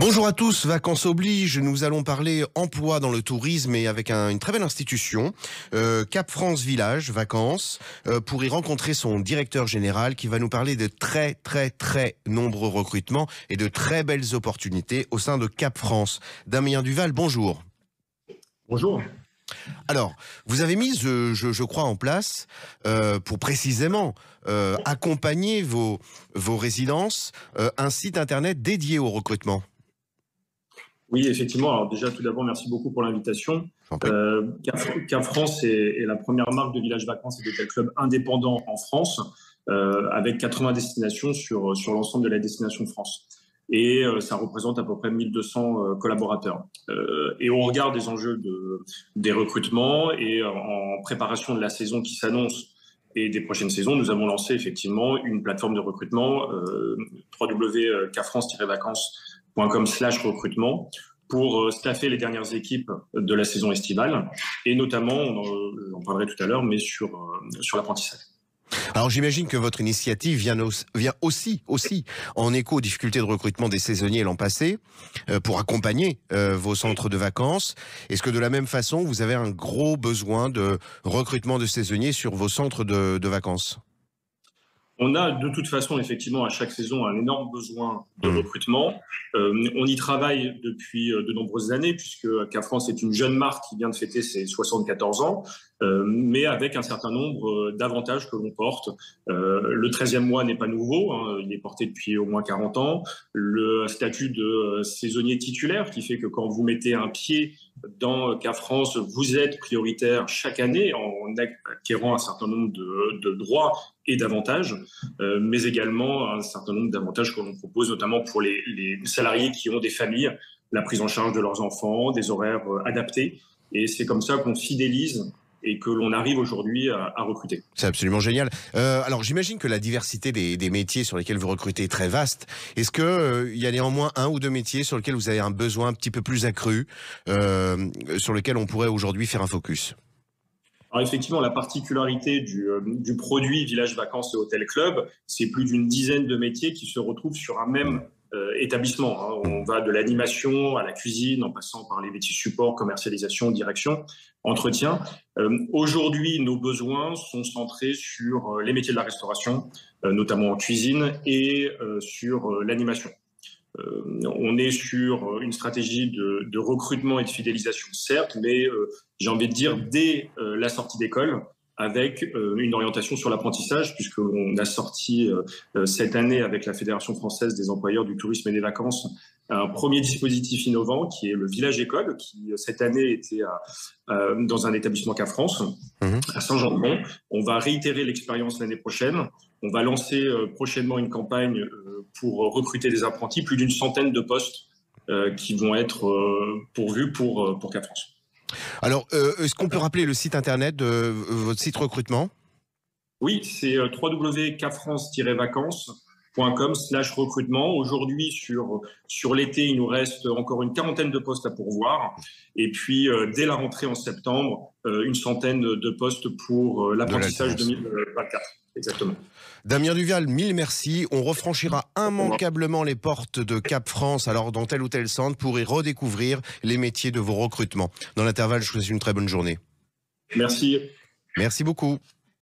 Bonjour à tous, vacances oblige, nous allons parler emploi dans le tourisme et avec une très belle institution, Cap France Village Vacances, pour y rencontrer son directeur général qui va nous parler de très nombreux recrutements et de très belles opportunités au sein de Cap France. Damien Duval, bonjour. Bonjour. Alors, vous avez mis, je crois, en place, pour précisément accompagner vos résidences, un site internet dédié au recrutement. Oui, effectivement. Alors déjà, tout d'abord, merci beaucoup pour l'invitation. Cap France est la première marque de village vacances et d'hôtel club indépendant en France, avec 80 destinations sur l'ensemble de la destination France. Et ça représente à peu près 1200 collaborateurs. Et au regard des enjeux des recrutements et en préparation de la saison qui s'annonce et des prochaines saisons, nous avons lancé effectivement une plateforme de recrutement, www.capfrance-vacances.com/recrutement, pour staffer les dernières équipes de la saison estivale, et notamment, j'en parlerai tout à l'heure, mais sur l'apprentissage. Alors j'imagine que votre initiative vient aussi en écho aux difficultés de recrutement des saisonniers l'an passé, pour accompagner vos centres de vacances. Est-ce que de la même façon, vous avez un gros besoin de recrutement de saisonniers sur vos centres de vacances ? On a de toute façon, effectivement, à chaque saison, un énorme besoin de recrutement. On y travaille depuis de nombreuses années, puisque Cap France est une jeune marque qui vient de fêter ses 74 ans, mais avec un certain nombre d'avantages que l'on porte. Le 13e mois n'est pas nouveau, hein, il est porté depuis au moins 40 ans. Le statut de saisonnier titulaire, qui fait que quand vous mettez un pied dans Cap France, vous êtes prioritaire chaque année en acquérant un certain nombre de droits et d'avantages, mais également un certain nombre d'avantages que l'on propose, notamment pour les salariés qui ont des familles, la prise en charge de leurs enfants, des horaires adaptés. Et c'est comme ça qu'on fidélise et que l'on arrive aujourd'hui à recruter. C'est absolument génial. Alors j'imagine que la diversité des métiers sur lesquels vous recrutez est très vaste. Est-ce que il y a néanmoins un ou deux métiers sur lesquels vous avez un besoin un petit peu plus accru, sur lesquels on pourrait aujourd'hui faire un focus ? Alors effectivement, la particularité du produit Village Vacances et Hôtel Club, c'est plus d'une dizaine de métiers qui se retrouvent sur un même établissement. Hein. On va de l'animation à la cuisine, en passant par les métiers support, commercialisation, direction, entretien. Aujourd'hui, nos besoins sont centrés sur les métiers de la restauration, notamment en cuisine, et sur l'animation. On est sur une stratégie de recrutement et de fidélisation, certes, mais j'ai envie de dire dès la sortie d'école, avec une orientation sur l'apprentissage, puisque l'on a sorti cette année avec la Fédération française des employeurs du tourisme et des vacances un premier dispositif innovant qui est le Village École, qui cette année était dans un établissement Cap France, à Saint-Jean-de-Mont. On va réitérer l'expérience l'année prochaine. On va lancer prochainement une campagne pour recruter des apprentis, plus d'une centaine de postes qui vont être pourvus pour Cap France. Alors, est-ce qu'on peut rappeler le site internet de votre site recrutement ? Oui, c'est www.capfrance-vacances.com/recrutement. Aujourd'hui, sur l'été, il nous reste encore une quarantaine de postes à pourvoir. Et puis, dès la rentrée en septembre, une centaine de postes pour l'apprentissage 2024. Exactement. Damien Duval, mille merci. On refranchira immanquablement les portes de Cap France, alors dans tel ou tel centre, pour y redécouvrir les métiers de vos recrutements. Dans l'intervalle, je vous souhaite une très bonne journée. Merci. Merci beaucoup.